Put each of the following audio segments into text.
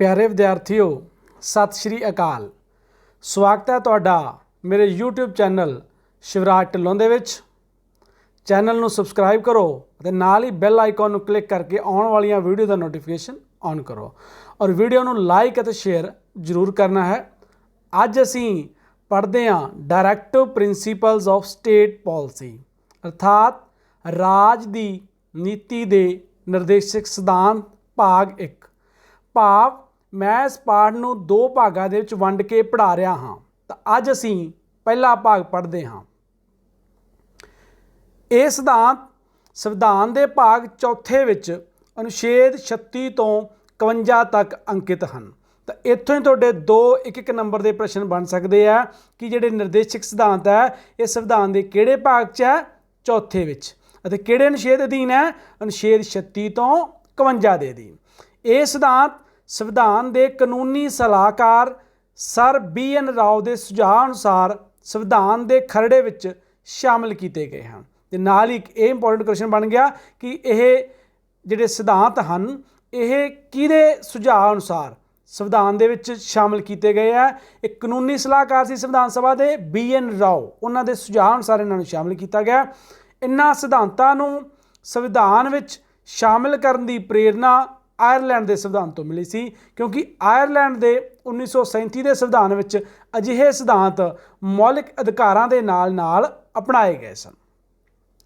प्यारे विद्यार्थियों, सत श्री अकाल। स्वागत है तुहाडा मेरे यूट्यूब चैनल शिवराज ढिल्लों दे विच। चैनल नूं सबसक्राइब करो ते नाल ही बैल आइकॉन नूं क्लिक करके आउण वालियां वीडियो दा नोटिफिकेशन ऑन करो और वीडियो नूं लाइक अते शेयर जरूर करना है। अज असीं पढ़दे हां डायरैक्टिव प्रिंसीपल्स ऑफ स्टेट पॉलिसी, अर्थात राज दी नीति दे निर्देशक सिद्धांत भाग 1। भाव मैं इस पाठ नूं दो भागां दे विच वंड के पढ़ा रहा हाँ। तो अज असीं पहला भाग पढ़दे हां। ये सिद्धांत संविधान दे भाग चौथे विच अनुच्छेद 36 तो 51 तक अंकित हैं। तो इत्थों ही तुहाडे दो एक नंबर के प्रश्न बन सकते हैं कि जिहड़े निर्देशक सिद्धांत है ये संविधान के किहड़े भाग च है, चौथे विच, अते किहड़े अनुच्छेद अधीन है, अनुच्छेद 36 तो 51 के अधीन। ये सिद्धांत संविधान के कानूनी सलाहकार सर BN राव के सुझाव अनुसार संविधान के खरड़े विच शामिल किए गए हैं। ते नाल ही एक इंपोर्टेंट क्वेश्चन बन गया कि यह जिहड़े सिद्धांत हैं यह किहदे सुझाव अनुसार संविधान दे विच शामिल किए गए हैं। एक कानूनी सलाहकार सी संविधान सभा के BN राव, उन्हां दे सुझाव अनुसार इन्हां नूं शामिल किया गया। इन्हां सिद्धांतां नूं संविधान विच शामिल करन दी प्रेरणा आयरलैंड के संविधान तो मिली सी, क्योंकि आयरलैंड के 1937 के संविधान विच अजिहे सिद्धांत मौलिक अधिकारां दे नाल नाल अपनाए गए सन।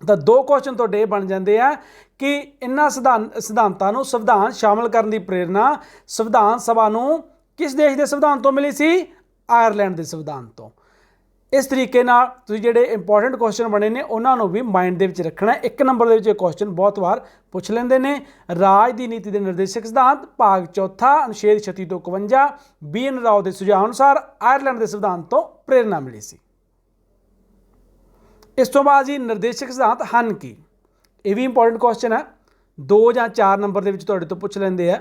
तो दो क्वेश्चन तो ये बन जाते हैं कि इन्हां सिद्धांतां नूं संविधान शामिल करने की प्रेरणा संविधान सभा नूं किस देश के संविधान तो मिली सी? आयरलैंड के संविधान तो। इस तरीके नाल तुसीं जिहड़े इंपोर्टेंट क्वेश्चन बने ने उन्हां नूं भी माइंड दे विच रखना है। एक नंबर के क्वेश्चन बहुत बार पुछ लेंदे ने। राज की नीति के निर्देशक सिद्धांत भाग चौथा अनुच्छेद 36 तो 51 BN राव के सुझाव अनुसार आयरलैंड के संविधान तो प्रेरणा मिली सी। इस तो बाद जी निर्देशक सिद्धांत हन की, यह भी इंपोर्टेंट क्वेश्चन है, 2 या 4 नंबर के तुहाडे तो पुछ लेंदे है।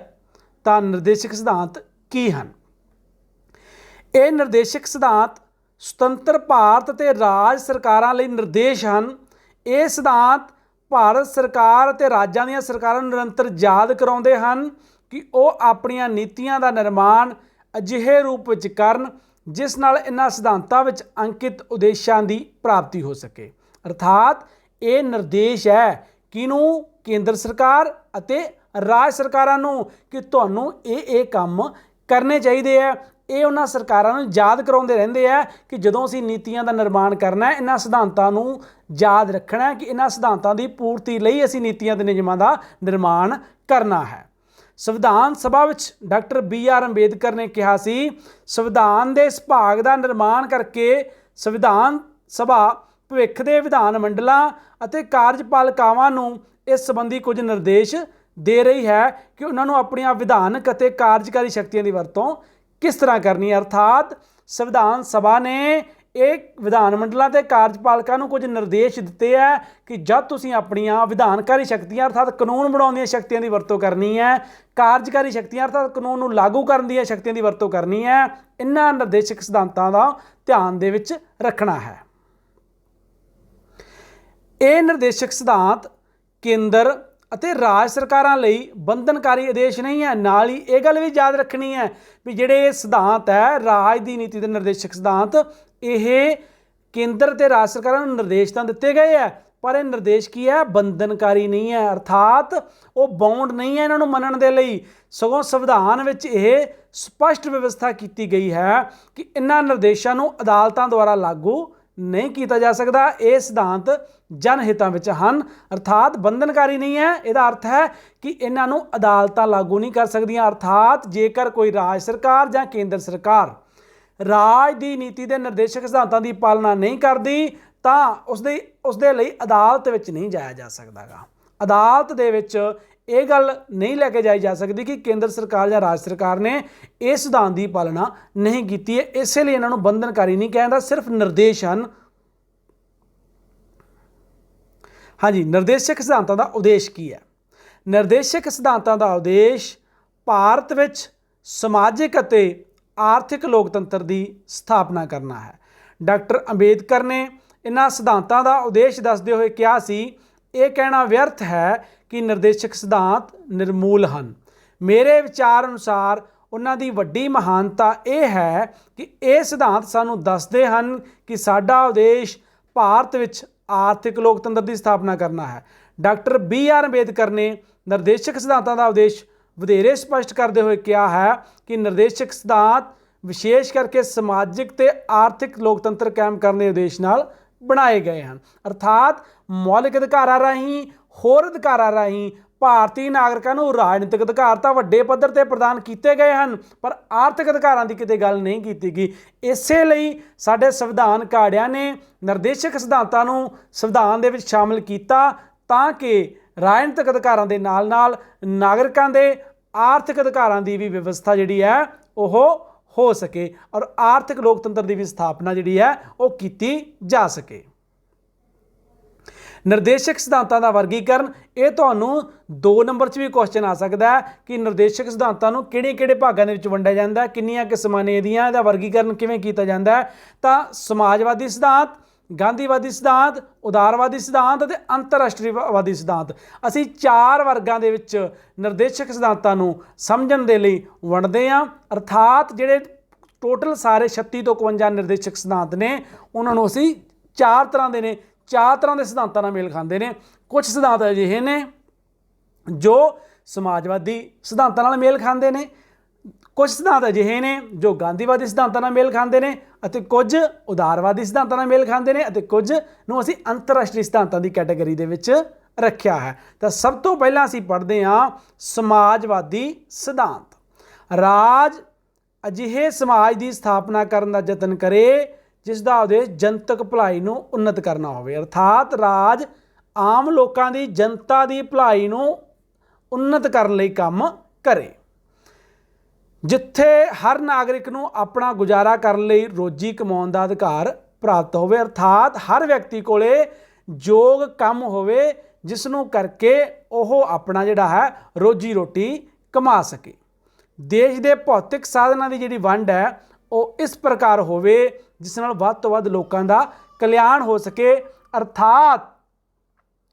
तो निर्देशक सिद्धांत की हन? ये निर्देशक सिद्धांत सुतंत्र भारत ते राज सरकारां लई निर्देश हैं। ये सिद्धांत भारत सरकार ते राज्यां दीयां सरकारां नूं निरंतर याद कराउंदे हन कि वह अपणीआं नीतियां दा निर्माण अजिहे रूप विच करन जिस नाल इन्हां सिद्धांतां विच अंकित उद्देशां दी प्राप्ति हो सके। अर्थात ये निर्देश है किनूं? केंद्र सरकार अते राज सरकारां नूं कि तुहानूं ये काम करने चाहिए है। ये उन्हां सरकारां नूं याद कराउंदे रहिंदे है कि जदों असीं नीतियां दा निर्माण करना है, इन्हां सिद्धांतां नूं याद रखना है कि इन्हां सिद्धांतां दी पूर्ति लई असीं नीतियां ते नियमां दा निर्माण करना है। संविधान सभा विच डॉक्टर BR अंबेडकर ने कहा सी संविधान दे इस भाग दा निर्माण करके संविधान सभा भविख दे विधान मंडलां अते कार्यपालिकावां नूं इस संबंधी कुछ निर्देश दे रही है कि उन्हां नूं अपणीआं विधानक अते कार्यकारी शक्तियां दी वरतों किस तरह करनी है। अर्थात संविधान सभा ने एक विधान मंडलों के कार्यपालिका नूं कुछ निर्देश दिते है कि जब तुसीं अपणियां विधानकारी शक्तियां अर्थात कानून बनाउण दीयां शक्तियां दी वरतों करनी है, कार्यकारी शक्तियां अर्थात कानून नूं लागू करन दीयां शक्तियां दी वरतों करनी है, इन्हां निर्देशक सिद्धांतां दा ध्यान दे विच रखना है। ये निर्देशक सिद्धांत केंद्र ਅਤੇ राज सरकारां लई बंधनकारी आदेश नहीं है। नाल ही ये गल भी याद रखनी है भी जिहड़े सिद्धांत है राज की नीति के निर्देशक सिद्धांत ये केंद्र ते राज सरकारां नूं निर्देश तां दिते गए है, पर यह निर्देश की है? बंधनकारी नहीं है। अर्थात वो बाउंड नहीं है इन्हां नूं मनण दे लई, सगों संविधान विच यह स्पष्ट व्यवस्था की गई है कि इन्हां निर्देशों नूं अदालतां द्वारा लागू नहीं किया जा सकता। ये सिद्धांत जनहितां विच हन, अर्थात बंधनकारी नहीं है। इसका अर्थ है कि इन्हां नूं अदालतां लागू नहीं कर सकदियां। अर्थात जेकर कोई राज सरकार या केंद्र सरकार राज की नीति के निर्देशक सिद्धांतों की पालना नहीं करती तो उसदे लई अदालत विच नहीं जाया जा सकता गा। अदालत दे विच ये गल नहीं लैके जाई जा सकती कि केंद्र सरकार या राज सरकार ने इस सिद्धांत की पालना नहीं की है, इसलिए इन्हां नूं बंधनकारी नहीं कहता, सिर्फ निर्देश हैं। हाँ जी, निर्देशक सिद्धांतों का उद्देश्य की है? निर्देशक सिद्धांतों का उद्देश्य भारत विच समाजिक अते आर्थिक लोकतंत्र की स्थापना करना है। डॉक्टर अंबेडकर ने इन्हां सिद्धांतों का उद्देश्य दसदे हुए कहा सी ये कहना व्यर्थ है कि निर्देशक सिद्धांत निर्मूल हैं। मेरे विचार अनुसार ਉਹਨਾਂ ਦੀ ਵੱਡੀ ਮਹਾਨਤਾ ਇਹ ਹੈ ਕਿ ਇਹ ਸਿਧਾਂਤ ਸਾਨੂੰ ਦੱਸਦੇ ਹਨ ਕਿ ਸਾਡਾ ਉਦੇਸ਼ ਭਾਰਤ ਵਿੱਚ ਆਰਥਿਕ ਲੋਕਤੰਤਰ ਦੀ ਸਥਾਪਨਾ ਕਰਨਾ ਹੈ। ਡਾਕਟਰ BR ਅੰਬੇਦਕਰ ਨੇ ਨਿਰਦੇਸ਼ਕ ਸਿਧਾਂਤਾਂ ਦਾ ਉਦੇਸ਼ ਵਧੇਰੇ ਸਪਸ਼ਟ ਕਰਦੇ ਹੋਏ ਕਿਹਾ ਹੈ ਕਿ ਨਿਰਦੇਸ਼ਕ ਸਿਧਾਂਤ ਵਿਸ਼ੇਸ਼ ਕਰਕੇ ਸਮਾਜਿਕ ਤੇ ਆਰਥਿਕ ਲੋਕਤੰਤਰ ਕਾਇਮ ਕਰਨ ਦੇ ਉਦੇਸ਼ ਨਾਲ ਬਣਾਏ ਗਏ ਹਨ। ਅਰਥਾਤ ਮੌਲਿਕ ਅਧਿਕਾਰਾਂ ਰਾਹੀਂ ਹੋਰ ਅਧਿਕਾਰਾਂ ਰਾਹੀਂ ਭਾਰਤੀ ਨਾਗਰਿਕਾਂ ਨੂੰ ਰਾਜਨੀਤਿਕ ਅਧਿਕਾਰ ਤਾਂ ਵੱਡੇ ਪੱਧਰ ਤੇ ਪ੍ਰਦਾਨ ਕੀਤੇ ਗਏ ਹਨ, ਪਰ ਆਰਥਿਕ ਅਧਿਕਾਰਾਂ ਦੀ ਕਿਤੇ ਗੱਲ ਨਹੀਂ ਕੀਤੀ ਗਈ। ਇਸੇ ਲਈ ਸਾਡੇ ਸੰਵਿਧਾਨ ਘਾੜਿਆਂ ਨੇ ਨਿਰਦੇਸ਼ਕ ਸਿਧਾਂਤਾਂ ਨੂੰ ਸੰਵਿਧਾਨ ਦੇ ਵਿੱਚ ਸ਼ਾਮਲ ਕੀਤਾ ਤਾਂ ਕਿ ਰਾਜਨੀਤਿਕ ਅਧਿਕਾਰਾਂ ਦੇ ਨਾਲ ਨਾਲ ਨਾਗਰਿਕਾਂ ਦੇ ਆਰਥਿਕ ਅਧਿਕਾਰਾਂ ਦੀ ਵੀ ਵਿਵਸਥਾ ਜਿਹੜੀ ਹੈ ਉਹ ਹੋ ਸਕੇ ਔਰ ਆਰਥਿਕ ਲੋਕਤੰਤਰ ਦੀ ਵੀ ਸਥਾਪਨਾ ਜਿਹੜੀ ਹੈ ਉਹ ਕੀਤੀ ਜਾ ਸਕੇ। ਨਿਰਦੇਸ਼ਕ ਸਿਧਾਂਤਾਂ ਦਾ ਵਰਗੀਕਰਨ, ਇਹ ਤੁਹਾਨੂੰ 2 ਨੰਬਰ 'ਚ ਵੀ ਕੁਐਸਚਨ ਆ ਸਕਦਾ ਹੈ ਕਿ ਨਿਰਦੇਸ਼ਕ ਸਿਧਾਂਤਾਂ ਨੂੰ ਕਿਹੜੇ ਭਾਗਾਂ ਦੇ ਵਿੱਚ ਵੰਡਿਆ ਜਾਂਦਾ, ਕਿੰਨੀਆਂ ਕਿਸਮਾਂ ਨੇ ਇਹਦੀਆਂ, ਇਹਦਾ ਵਰਗੀਕਰਨ ਕਿਵੇਂ ਕੀਤਾ ਜਾਂਦਾ ਹੈ। ਤਾਂ ਸਮਾਜਵਾਦੀ ਸਿਧਾਂਤ, ਗਾਂਧੀਵਾਦੀ ਸਿਧਾਂਤ, ਉਦਾਰਵਾਦੀ ਸਿਧਾਂਤ ਅਤੇ ਅੰਤਰਰਾਸ਼ਟਰੀਵਾਦੀ ਸਿਧਾਂਤ, ਅਸੀਂ 4 ਵਰਗਾਂ ਦੇ ਵਿੱਚ ਨਿਰਦੇਸ਼ਕ ਸਿਧਾਂਤਾਂ ਨੂੰ ਸਮਝਣ ਦੇ ਲਈ ਵੰਡਦੇ ਹਾਂ। ਅਰਥਾਤ ਜਿਹੜੇ ਟੋਟਲ ਸਾਰੇ 36 ਤੋਂ 51 ਨਿਰਦੇਸ਼ਕ ਸਿਧਾਂਤ ਨੇ ਉਹਨਾਂ ਨੂੰ ਅਸੀਂ 4 ਤਰ੍ਹਾਂ ਦੇ ਨੇ, 4 ਤਰ੍ਹਾਂ ਦੇ ਸਿਧਾਂਤਾਂ ਨਾਲ ਮੇਲ ਖਾਂਦੇ ਨੇ। ਕੁਝ ਸਿਧਾਂਤ ਅਜਿਹੇ ਨੇ ਜੋ ਸਮਾਜਵਾਦੀ ਸਿਧਾਂਤਾਂ ਨਾਲ ਮੇਲ ਖਾਂਦੇ ਨੇ, ਕੁਝ ਸਿਧਾਂਤ ਅਜਿਹੇ ਨੇ ਜੋ ਗਾਂਧੀਵਾਦੀ ਸਿਧਾਂਤਾਂ ਨਾਲ ਮੇਲ ਖਾਂਦੇ ਨੇ ਅਤੇ ਕੁਝ ਉਦਾਰਵਾਦੀ ਸਿਧਾਂਤਾਂ ਨਾਲ ਮੇਲ ਖਾਂਦੇ ਨੇ ਅਤੇ ਕੁਝ ਨੂੰ ਅਸੀਂ ਅੰਤਰਰਾਸ਼ਟਰੀ ਸਿਧਾਂਤਾਂ ਦੀ ਕੈਟਾਗਰੀ ਦੇ ਵਿੱਚ ਰੱਖਿਆ ਹੈ। ਤਾਂ ਸਭ ਤੋਂ ਪਹਿਲਾਂ ਅਸੀਂ ਪੜ੍ਹਦੇ ਹਾਂ ਸਮਾਜਵਾਦੀ ਸਿਧਾਂਤ। ਰਾਜ ਅਜਿਹੇ ਸਮਾਜ ਦੀ ਸਥਾਪਨਾ ਕਰਨ ਦਾ ਯਤਨ ਕਰੇ ਜਿਸ ਦਾ ਉਦੇਸ਼ ਜਨਤਕ ਭਲਾਈ ਨੂੰ ਉન્નਤ ਕਰਨਾ ਹੋਵੇ। ਅਰਥਾਤ ਰਾਜ ਆਮ ਲੋਕਾਂ ਦੀ, ਜਨਤਾ ਦੀ ਭਲਾਈ ਨੂੰ ਉન્નਤ ਕਰਨ ਲਈ ਕੰਮ ਕਰੇ, ਜਿੱਥੇ ਹਰ ਨਾਗਰਿਕ ਨੂੰ ਆਪਣਾ ਗੁਜ਼ਾਰਾ ਕਰਨ ਲਈ ਰੋਜੀ ਕਮਾਉਣ ਦਾ ਅਧਿਕਾਰ ਪ੍ਰਾਪਤ ਹੋਵੇ। ਅਰਥਾਤ ਹਰ ਵਿਅਕਤੀ ਕੋਲੇ ਯੋਗ ਕੰਮ ਹੋਵੇ ਜਿਸ ਨੂੰ ਕਰਕੇ ਉਹ ਆਪਣਾ ਜਿਹੜਾ ਹੈ ਰੋਜੀ ਰੋਟੀ ਕਮਾ ਸਕੇ। ਦੇਸ਼ ਦੇ ਭੌਤਿਕ ਸਾਧਨਾਂ ਦੀ ਜਿਹੜੀ ਵੰਡ ਹੈ ਉਹ ਇਸ ਪ੍ਰਕਾਰ ਹੋਵੇ ਜਿਸ ਨਾਲ ਵੱਧ ਤੋਂ ਵੱਧ ਲੋਕਾਂ ਦਾ ਕਲਿਆਣ ਹੋ ਸਕੇ। ਅਰਥਾਤ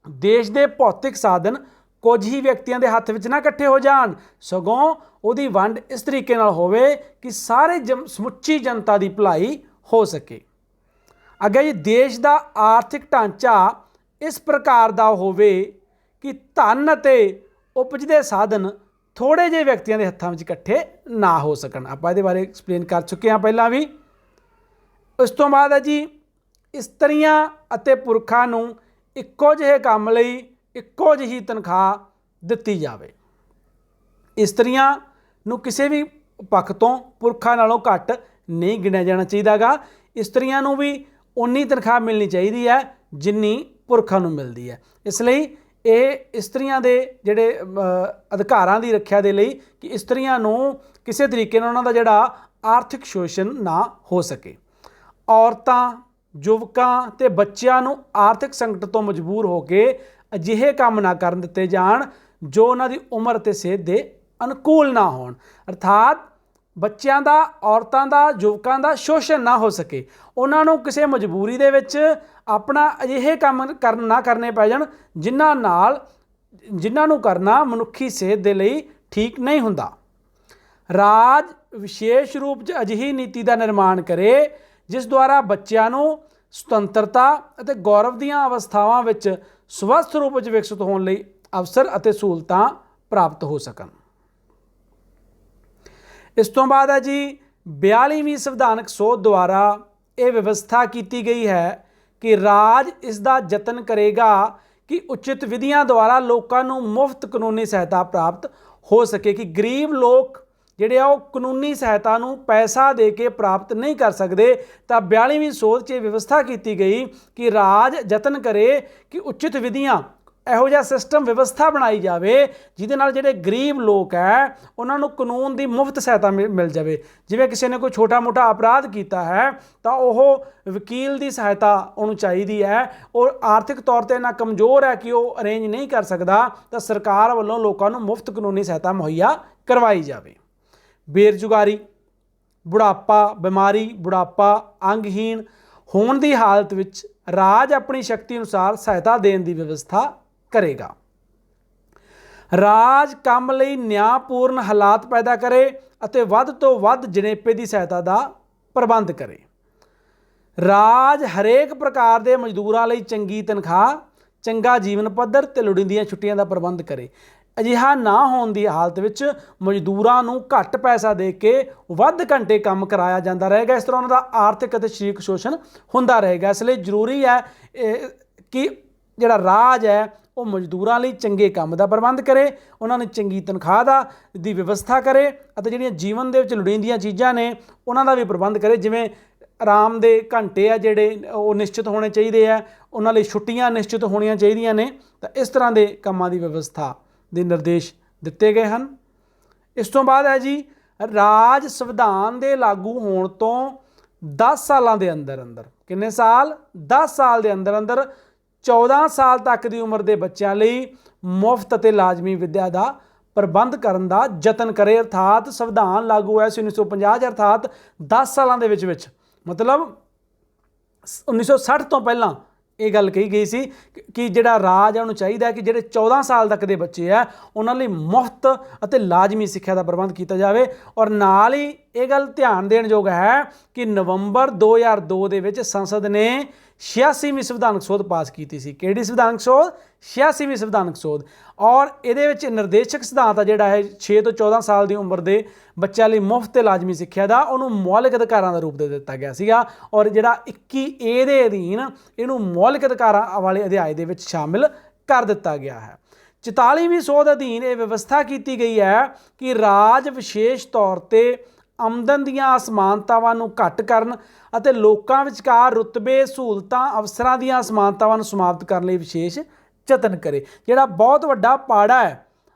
ਦੇਸ਼ ਦੇ ਭੌਤਿਕ ਸਾਧਨ ਕੁਝ ਹੀ ਵਿਅਕਤੀਆਂ ਦੇ ਹੱਥ ਵਿੱਚ ਨਾ ਇਕੱਠੇ ਹੋ ਜਾਣ, ਸਗੋਂ ਉਹਦੀ ਵੰਡ ਇਸ ਤਰੀਕੇ ਨਾਲ ਹੋਵੇ ਕਿ ਸਾਰੇ ਸਮੁੱਚੀ ਜਨਤਾ ਦੀ ਭਲਾਈ ਹੋ ਸਕੇ। ਅੱਗੇ ਜੀ, ਦੇਸ਼ ਦਾ ਆਰਥਿਕ ਢਾਂਚਾ ਇਸ ਪ੍ਰਕਾਰ ਦਾ ਹੋਵੇ ਕਿ ਧਨ ਅਤੇ ਉਪਜ ਦੇ ਸਾਧਨ ਥੋੜ੍ਹੇ ਜਿਹੇ ਵਿਅਕਤੀਆਂ ਦੇ ਹੱਥਾਂ ਵਿੱਚ ਇਕੱਠੇ ਨਾ ਹੋ ਸਕਣ। ਆਪਾਂ ਇਹਦੇ ਬਾਰੇ ਐਕਸਪਲੇਨ ਕਰ ਚੁੱਕੇ ਹਾਂ ਪਹਿਲਾਂ ਵੀ। ਉਸ ਤੋਂ ਬਾਅਦ ਹੈ ਜੀ, ਇਸਤਰੀਆਂ ਅਤੇ ਪੁਰਖਾਂ ਨੂੰ ਇੱਕੋ ਜਿਹੇ ਕੰਮ ਲਈ ਇੱਕੋ ਜਿਹੀ ਤਨਖਾਹ ਦਿੱਤੀ ਜਾਵੇ। ਇਸਤਰੀਆਂ ਨੂੰ ਕਿਸੇ ਵੀ ਪੱਖ ਤੋਂ ਪੁਰਖਾਂ ਨਾਲੋਂ ਘੱਟ ਨਹੀਂ ਗਿਣਿਆ ਜਾਣਾ ਚਾਹੀਦਾ ਗਾ। ਇਸਤਰੀਆਂ ਨੂੰ ਵੀ ਉਨੀ ਤਨਖਾਹ ਮਿਲਣੀ ਚਾਹੀਦੀ ਹੈ ਜਿੰਨੀ ਪੁਰਖਾਂ ਨੂੰ ਮਿਲਦੀ ਹੈ। ਇਸ ਲਈ ਇਹ ਇਸਤਰੀਆਂ ਦੇ ਜਿਹੜੇ ਅਧਿਕਾਰਾਂ ਦੀ ਰੱਖਿਆ ਦੇ ਲਈ ਕਿ ਇਸਤਰੀਆਂ ਨੂੰ ਕਿਸੇ ਤਰੀਕੇ ਨਾਲ ਉਹਨਾਂ ਦਾ ਜਿਹੜਾ ਆਰਥਿਕ ਸ਼ੋਸ਼ਣ ਨਾ ਹੋ ਸਕੇ। ਔਰਤਾਂ, ਯੁਵਕਾਂ ਤੇ ਬੱਚਿਆਂ ਨੂੰ ਆਰਥਿਕ ਸੰਕਟ ਤੋਂ ਮਜਬੂਰ ਹੋ ਕੇ ਅਜਿਹੇ ਕੰਮ ਨਾ ਕਰਨ ਦਿੱਤੇ ਜਾਣ ਜੋ ਉਹਨਾਂ ਦੀ ਉਮਰ ਅਤੇ ਸਿਹਤ ਦੇ ਅਨੁਕੂਲ ਨਾ ਹੋਣ। ਅਰਥਾਤ ਬੱਚਿਆਂ ਦਾ, ਔਰਤਾਂ ਦਾ, ਯੁਵਕਾਂ ਦਾ ਸ਼ੋਸ਼ਣ ਨਾ ਹੋ ਸਕੇ। ਉਹਨਾਂ ਨੂੰ ਕਿਸੇ ਮਜਬੂਰੀ ਦੇ ਵਿੱਚ ਆਪਣਾ ਅਜਿਹੇ ਕੰਮ ਨਾ ਕਰਨੇ ਪੈ ਜਾਣ ਜਿਨ੍ਹਾਂ ਨੂੰ ਕਰਨਾ ਮਨੁੱਖੀ ਸਿਹਤ ਦੇ ਲਈ ਠੀਕ ਨਹੀਂ ਹੁੰਦਾ। ਰਾਜ ਵਿਸ਼ੇਸ਼ ਰੂਪ 'ਚ ਅਜਿਹੀ ਨੀਤੀ ਦਾ ਨਿਰਮਾਣ ਕਰੇ ਜਿਸ ਦੁਆਰਾ ਬੱਚਿਆਂ ਨੂੰ ਸੁਤੰਤਰਤਾ ਅਤੇ ਗੌਰਵ ਦੀਆਂ ਅਵਸਥਾਵਾਂ ਵਿੱਚ ਸਵਸਥ ਰੂਪ ਵਿੱਚ ਵਿਕਸਿਤ ਹੋਣ ਲਈ ਅਵਸਰ ਅਤੇ ਸਹੂਲਤਾਂ ਪ੍ਰਾਪਤ ਹੋ ਸਕਣ। ਇਸ ਤੋਂ ਬਾਅਦ ਹੈ ਜੀ, 42ਵੀਂ ਸੰਵਿਧਾਨਕ ਸੋਧ ਦੁਆਰਾ ਇਹ ਵਿਵਸਥਾ ਕੀਤੀ ਗਈ ਹੈ ਕਿ ਰਾਜ ਇਸ ਦਾ ਯਤਨ ਕਰੇਗਾ ਕਿ ਉਚਿਤ ਵਿਧੀਆਂ ਦੁਆਰਾ ਲੋਕਾਂ ਨੂੰ ਮੁਫਤ ਕਾਨੂੰਨੀ ਸਹਾਇਤਾ ਪ੍ਰਾਪਤ ਹੋ ਸਕੇ, ਕਿ ਗਰੀਬ ਲੋਕ ਜਿਹੜੇ ਆ ਉਹ ਕਾਨੂੰਨੀ ਸਹਾਇਤਾ ਨੂੰ ਪੈਸਾ ਦੇ ਕੇ ਪ੍ਰਾਪਤ ਨਹੀਂ ਕਰ ਸਕਦੇ। ਤਾਂ 42ਵੀਂ ਸੋਧ 'ਚ ਇਹ ਵਿਵਸਥਾ ਕੀਤੀ ਗਈ ਕਿ ਰਾਜ ਯਤਨ ਕਰੇ ਕਿ ਉਚਿਤ ਵਿਧੀਆਂ, ਇਹੋ ਜਿਹਾ ਸਿਸਟਮ ਵਿਵਸਥਾ ਬਣਾਈ ਜਾਵੇ ਜਿਹਦੇ ਨਾਲ ਜਿਹੜੇ ਗਰੀਬ ਲੋਕ ਹੈ ਉਹਨਾਂ ਨੂੰ ਕਾਨੂੰਨ ਦੀ ਮੁਫਤ ਸਹਾਇਤਾ ਮਿਲ ਜਾਵੇ। ਜਿਵੇਂ ਕਿਸੇ ਨੇ ਕੋਈ ਛੋਟਾ ਮੋਟਾ ਅਪਰਾਧ ਕੀਤਾ ਹੈ ਤਾਂ ਉਹ ਵਕੀਲ ਦੀ ਸਹਾਇਤਾ ਉਹਨੂੰ ਚਾਹੀਦੀ ਹੈ, ਉਹ ਆਰਥਿਕ ਤੌਰ 'ਤੇ ਇੰਨਾ ਕਮਜ਼ੋਰ ਹੈ ਕਿ ਉਹ ਅਰੇਂਜ ਨਹੀਂ ਕਰ ਸਕਦਾ, ਤਾਂ ਸਰਕਾਰ ਵੱਲੋਂ ਲੋਕਾਂ ਨੂੰ ਮੁਫਤ ਕਾਨੂੰਨੀ ਸਹਾਇਤਾ ਮੁਹੱਈਆ ਕਰਵਾਈ ਜਾਵੇ। ਬੇਰੁਜ਼ਗਾਰੀ, ਬੁਢਾਪਾ, ਬਿਮਾਰੀ, ਬੁਢਾਪਾ, ਅੰਗਹੀਣ ਹੋਣ ਦੀ ਹਾਲਤ ਵਿੱਚ ਰਾਜ ਆਪਣੀ ਸ਼ਕਤੀ ਅਨੁਸਾਰ ਸਹਾਇਤਾ ਦੇਣ ਦੀ ਵਿਵਸਥਾ ਕਰੇਗਾ। ਰਾਜ ਕੰਮ ਲਈ ਨਿਆਂਪੂਰਨ ਹਾਲਾਤ ਪੈਦਾ ਕਰੇ ਅਤੇ ਵੱਧ ਤੋਂ ਵੱਧ ਜਣੇਪੇ ਦੀ ਸਹਾਇਤਾ ਦਾ ਪ੍ਰਬੰਧ ਕਰੇ। ਰਾਜ ਹਰੇਕ ਪ੍ਰਕਾਰ ਦੇ ਮਜ਼ਦੂਰਾਂ ਲਈ ਚੰਗੀ ਤਨਖਾਹ, ਚੰਗਾ ਜੀਵਨ ਪੱਧਰ ਤੇ ਲੋੜੀਂਦੀਆਂ ਛੁੱਟੀਆਂ ਦਾ ਪ੍ਰਬੰਧ ਕਰੇ। ਅਜਿਹਾ ਨਾ ਹੋਣ ਦੀ ਹਾਲਤ ਵਿੱਚ ਮਜ਼ਦੂਰਾਂ ਨੂੰ ਘੱਟ ਪੈਸਾ ਦੇ ਕੇ ਵੱਧ ਘੰਟੇ ਕੰਮ ਕਰਾਇਆ ਜਾਂਦਾ ਰਹੇਗਾ। ਇਸ ਤਰ੍ਹਾਂ ਉਹਨਾਂ ਦਾ ਆਰਥਿਕ ਅਤੇ ਸਰੀਰਕ ਸ਼ੋਸ਼ਣ ਹੁੰਦਾ ਰਹੇਗਾ। ਇਸ ਲਈ ਜ਼ਰੂਰੀ ਹੈ ਕਿ ਜਿਹੜਾ ਰਾਜ ਹੈ ਉਹ ਮਜ਼ਦੂਰਾਂ ਲਈ ਚੰਗੇ ਕੰਮ ਦਾ ਪ੍ਰਬੰਧ ਕਰੇ, ਉਹਨਾਂ ਨੂੰ ਚੰਗੀ ਤਨਖਾਹ ਦੀ ਵਿਵਸਥਾ ਕਰੇ ਅਤੇ ਜਿਹੜੀਆਂ ਜੀਵਨ ਦੇ ਵਿੱਚ ਲੋੜੀਂਦੀਆਂ ਚੀਜ਼ਾਂ ਨੇ ਉਹਨਾਂ ਦਾ ਵੀ ਪ੍ਰਬੰਧ ਕਰੇ। ਜਿਵੇਂ ਆਰਾਮ ਦੇ ਘੰਟੇ ਆ ਜਿਹੜੇ ਉਹ ਨਿਸ਼ਚਿਤ ਹੋਣੇ ਚਾਹੀਦੇ ਆ, ਉਹਨਾਂ ਲਈ ਛੁੱਟੀਆਂ ਨਿਸ਼ਚਿਤ ਹੋਣੀਆਂ ਚਾਹੀਦੀਆਂ ਨੇ। ਤਾਂ ਇਸ ਤਰ੍ਹਾਂ ਦੇ ਕੰਮਾਂ ਦੀ ਵਿਵਸਥਾ ਦੇ ਨਿਰਦੇਸ਼ ਦਿੱਤੇ ਗਏ ਹਨ। ਇਸ ਤੋਂ ਬਾਅਦ ਹੈ ਜੀ, ਰਾਜ ਸੰਵਿਧਾਨ ਦੇ ਲਾਗੂ ਹੋਣ ਤੋਂ 10 ਸਾਲਾਂ ਦੇ ਅੰਦਰ ਅੰਦਰ, ਕਿੰਨੇ ਸਾਲ? 10 ਸਾਲ ਦੇ ਅੰਦਰ ਅੰਦਰ 14 ਸਾਲ ਤੱਕ ਦੀ ਉਮਰ ਦੇ ਬੱਚਿਆਂ ਲਈ ਮੁਫਤ ਅਤੇ ਲਾਜ਼ਮੀ ਵਿੱਦਿਆ ਦਾ ਪ੍ਰਬੰਧ ਕਰਨ ਦਾ ਯਤਨ ਕਰੇ। ਅਰਥਾਤ ਸੰਵਿਧਾਨ ਲਾਗੂ ਹੋਇਆ ਸੀ 1950 ਅਰਥਾਤ 10 ਸਾਲਾਂ ਦੇ ਵਿੱਚ ਮਤਲਬ 1960 ਤੋਂ ਪਹਿਲਾਂ ਇਹ ਗੱਲ ਕਹੀ ਗਈ ਸੀ ਕਿ ਜਿਹੜਾ ਰਾਜ ਹੈ ਉਹਨੂੰ ਚਾਹੀਦਾ ਕਿ ਜਿਹੜੇ 14 ਸਾਲ ਤੱਕ ਦੇ ਬੱਚੇ ਆ ਉਹਨਾਂ ਲਈ ਮੁਫਤ ਅਤੇ ਲਾਜ਼ਮੀ ਸਿੱਖਿਆ ਦਾ ਪ੍ਰਬੰਧ ਕੀਤਾ ਜਾਵੇ। ਔਰ ਨਾਲ ਹੀ ਇਹ ਗੱਲ ਧਿਆਨ ਦੇਣ ਯੋਗ ਹੈ ਕਿ ਨਵੰਬਰ 2002 ਦੇ ਵਿੱਚ ਸੰਸਦ ਨੇ 86ਵੀਂ ਸੰਵਿਧਾਨਕ ਸੋਧ ਪਾਸ ਕੀਤੀ ਸੀ। ਕਿਹੜੀ ਸੰਵਿਧਾਨਕ ਸੋਧ? 86ਵੀਂ ਸੰਵਿਧਾਨਕ ਸੋਧ। ਔਰ ਇਹਦੇ ਵਿੱਚ ਨਿਰਦੇਸ਼ਕ ਸਿਧਾਂਤ ਆ ਜਿਹੜਾ ਹੈ 6 ਤੋਂ 14 ਸਾਲ ਦੀ ਉਮਰ ਦੇ ਬੱਚਿਆਂ ਲਈ ਮੁਫਤ ਤੇ ਲਾਜ਼ਮੀ ਸਿੱਖਿਆ ਦਾ, ਉਹਨੂੰ ਮੌਲਿਕ ਅਧਿਕਾਰਾਂ ਦਾ ਰੂਪ ਦੇ ਦਿੱਤਾ ਗਿਆ ਸੀਗਾ। ਔਰ ਜਿਹੜਾ 21A ਦੇ ਅਧੀਨ ਇਹਨੂੰ ਮੌਲਿਕ ਅਧਿਕਾਰਾਂ ਵਾਲੇ ਅਧਿਆਇ ਦੇ ਵਿੱਚ ਸ਼ਾਮਿਲ ਕਰ ਦਿੱਤਾ ਗਿਆ ਹੈ। 44ਵੀਂ ਸੋਧ ਅਧੀਨ ਇਹ ਵਿਵਸਥਾ ਕੀਤੀ ਗਈ ਹੈ ਕਿ ਰਾਜ ਵਿਸ਼ੇਸ਼ ਤੌਰ ਤੇ ਆਮਦਨ ਦੀਆਂ ਅਸਮਾਨਤਾਵਾਂ ਨੂੰ ਘੱਟ ਕਰਨ ਅਤੇ ਲੋਕਾਂ ਵਿਚਕਾਰ ਰੁਤਬੇ, ਸਹੂਲਤਾਂ, ਅਵਸਰਾਂ ਦੀਆਂ ਅਸਮਾਨਤਾਵਾਂ ਨੂੰ ਸਮਾਪਤ ਕਰਨ ਲਈ ਵਿਸ਼ੇਸ਼ ਯਤਨ ਕਰੇ। ਜਿਹੜਾ ਬਹੁਤ ਵੱਡਾ ਪਾੜਾ ਹੈ